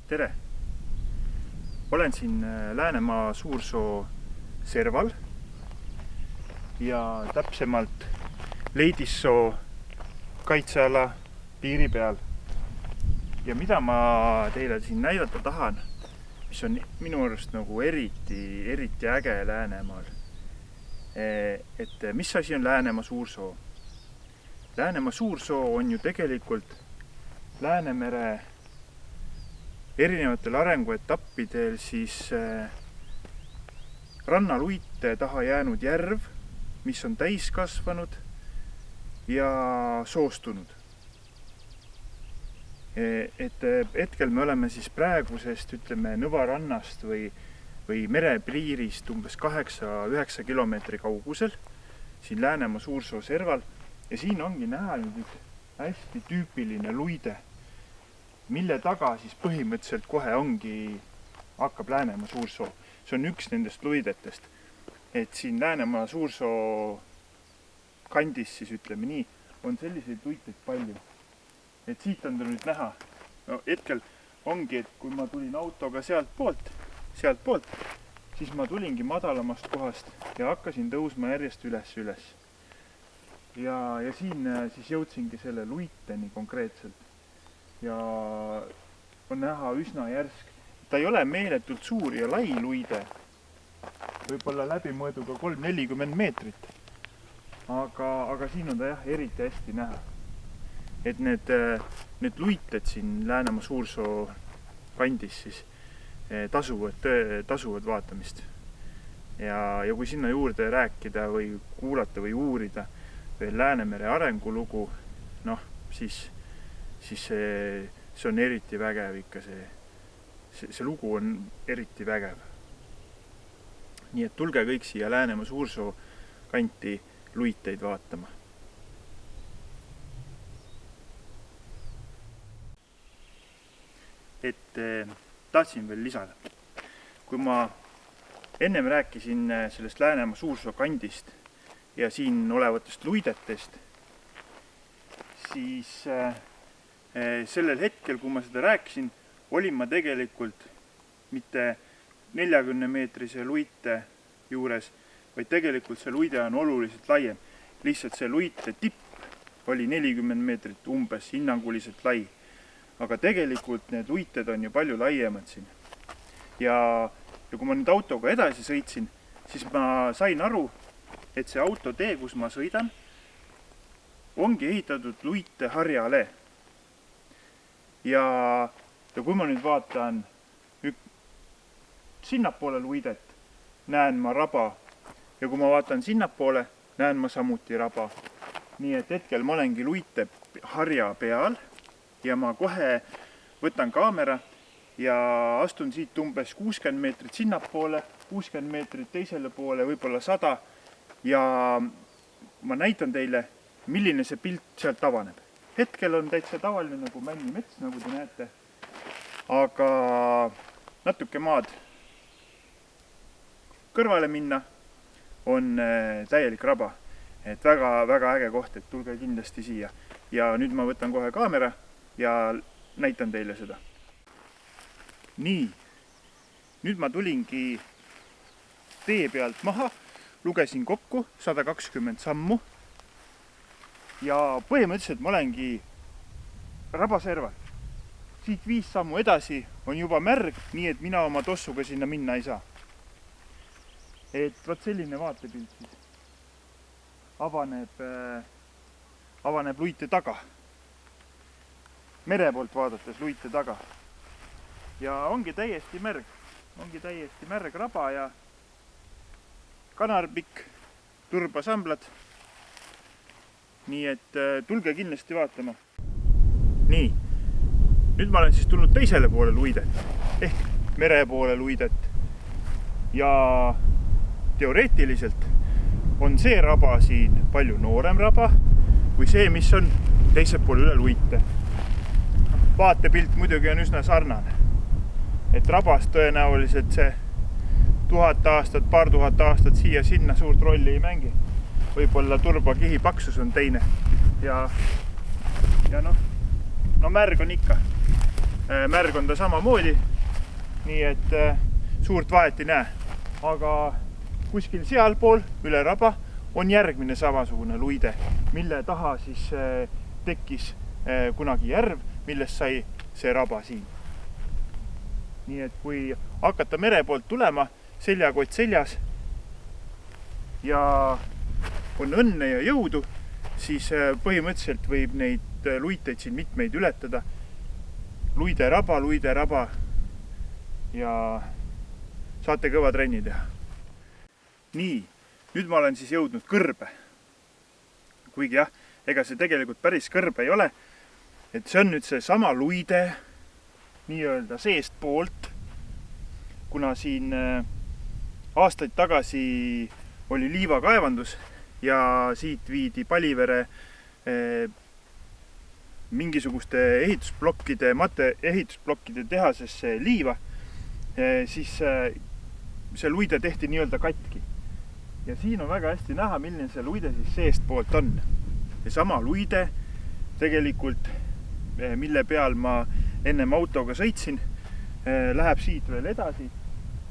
Tere! Olen siin Läänemaa Suursoo serval ja täpsemalt Leidissoo kaitseala piiri peal. Ja mida ma teile siin näidata tahan, mis on minu arust nagu eriti äge Läänemaal. Et mis asi on Läänemaa Suursoo? Läänemaa Suursoo on ju tegelikult Läänemere erinevatel arenguetappidel siis rannaluite taha jäänud järv, mis on täis kasvanud ja soostunud. Et hetkel me oleme siis praegusest, Nõva rannast või merepiirist umbes 8-9 kilomeetri kaugusel siin Läänemaa Suursoo serval ja siin ongi näha nüüd üks hästi tüüpiline luide, mille taga siis põhimõtteliselt kohe hakkab Läänemaa Suursoo. See on üks nendest luidetest. Et siin Läänemaa Suursoo kandis siis nii, on selliseid luiteid palju. Et siit on ta nüüd näha. No hetkel ongi, et kui ma tulin autoga sealt poolt, siis ma tulingi madalamast kohast ja hakkasin tõusma järjest üles. Ja siin siis jõudsingi selle luiteni konkreetselt. Ja on näha üsna järsk. Ta ei ole meeletult suur ja lai luide. Võib-olla läbimõõduga 3-40 meetrit. Aga siin on ta jah eriti hästi näha. Et need luited siin Läänemaa Suursoo kandis siis tasuvad vaatamist. Ja kui sinna juurde rääkida või kuulata või uurida veel Läänemere arengulugu, siis see on eriti vägev ikka see lugu on eriti vägev. Nii et tulge kõik siia Läänemaa Suursoo kanti luiteid vaatama. Et tahtsin veel lisada. Kui ma ennem rääkisin sellest Läänemaa Suursoo kandist ja siin olevatest luidetest, siis sellel hetkel, kui ma seda rääkisin, olin ma tegelikult mitte 40-meetrise luite juures, vaid tegelikult see luide on oluliselt laiem. Lihtsalt see luite tipp oli 40 meetrit umbes hinnanguliselt lai. Aga tegelikult need luited on ju palju laiemad siin. Ja kui ma nüüd autoga edasi sõitsin, siis ma sain aru, et see autotee, kus ma sõidan, ongi ehitatud luite harjale. Ja kui ma nüüd vaatan sinnapoole luidet, näen ma raba. Ja kui ma vaatan sinnapoole, näen ma samuti raba. Nii et hetkel ma olengi luite harja peal ja ma kohe võtan kaamera ja astun siit umbes 60 meetrit sinnapoole, 60 meetrit teisele poole, võib-olla 100 ja ma näitan teile, milline see pilt sealt avaneb. Hetkel on täitsa tavaline nagu männimets, nagu te näete, aga natuke maad kõrvale minna on täielik raba. Et väga äge koht, et tulge kindlasti siia. Ja nüüd ma võtan kohe kaamera ja näitan teile seda. Nii, nüüd ma tulingi tee pealt maha, lugesin kokku 120 sammu ja põhimõtteliselt ma olengi rabaserval. Siit 5 sammu edasi on juba märg, nii et mina oma tossuga sinna minna ei saa. Et võt selline vaatepilt siis avaneb luite taga. Mere poolt vaadates luite taga. Ja ongi täiesti märg raba ja kanarbikk, turbasamblad. Nii et tulge kindlasti vaatama. Nii, nüüd ma olen siis tulnud teisele poole luidet ehk mere poole luidet ja teoreetiliselt on see raba siin palju noorem raba kui see, mis on teisel pool üle luite. Vaatepilt muidugi on üsna sarnane. Et rabas tõenäoliselt see 1000 aastat, paar tuhat aastat siia-sinna suurt rolli ei mängi. Võib-olla turbakihi paksus on teine. Ja no märg on ikka. märg on ta samamoodi. Nii et suurt vahet ei näe. Aga kuskil sealpool üle raba on järgmine samasugune luide, mille taha siis tekkis kunagi järv, millest sai see raba siin. Nii et kui hakata mere poolt tulema, seljakott seljas ja on õnne ja jõudu, siis põhimõtteliselt võib neid luiteid siin mitmeid ületada. Luide raba ja saate kõva trenni teha. Nii, nüüd ma olen siis jõudnud kõrbe. Kuigi jah, ega see tegelikult päris kõrbe ei ole. Et see on nüüd see sama luide nii-öelda seest poolt, kuna siin aastaid tagasi oli liivakaevandus ja siit viidi Palivere mingisuguste ehitusblokkide tehasesse liiva, siis see luide tehti nii-öelda katki. Ja siin on väga hästi näha, milline see luide siis seest poolt on. Ja sama luide tegelikult, mille peal ma ennem autoga sõitsin, läheb siit veel edasi.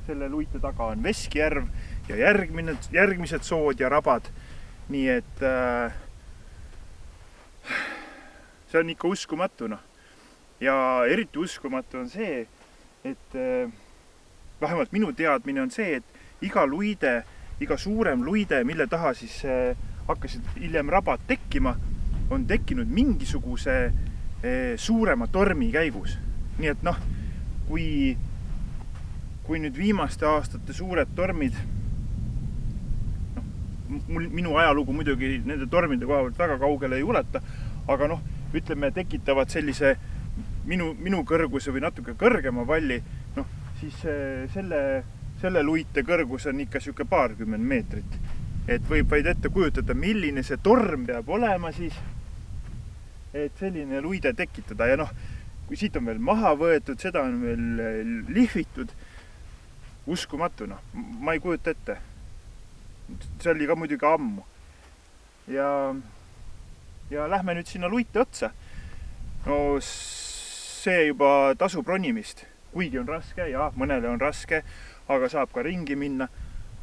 Selle luite taga on Veskjärv ja järgmised sood ja rabad. Nii et see on ikka uskumatu. Ja eriti uskumatu on see, et vähemalt minu teadmine on see, et iga suurem luide, mille taha siis hakkasid hiljem rabad tekkima, on tekkinud mingisuguse suurema tormi käigus. Nii et kui nüüd viimaste aastate suured tormid, minu ajalugu muidugi nende tormide kohavalt väga kaugele ei ulata, aga ütleme, tekitavad sellise minu kõrguse või natuke kõrgema valli, siis selle luite kõrgus on ikka siuke paarkümmend meetrit. Et võib vaid ette kujutada, milline see torm peab olema siis, et selline luide tekitada. Ja kui siit on veel maha võetud, seda on veel lihvitud, uskumatu, ma ei kujuta ette. See oli ka muidugi ammu. Ja lähme nüüd sinna luite otsa. See juba tasub ronimist. Kuigi on raske, ja mõnele on raske, aga saab ka ringi minna.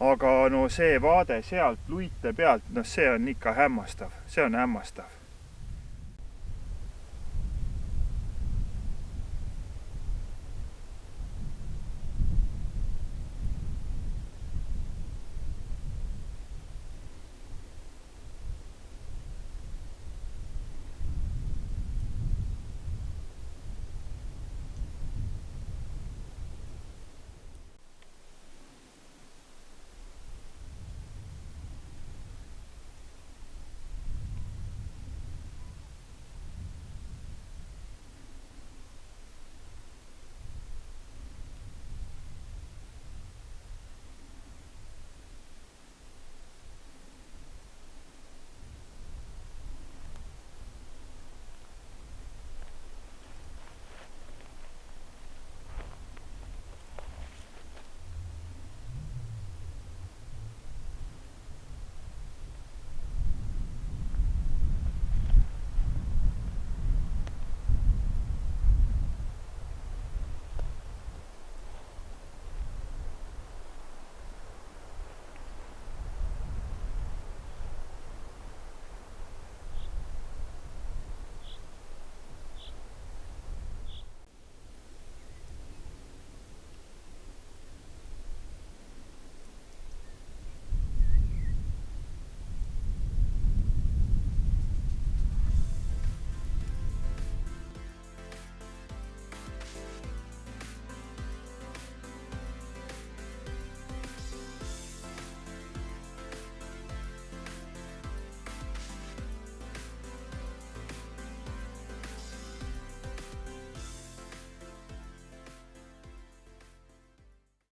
Aga see vaade sealt luite pealt, see on ikka hämmastav. See on hämmastav.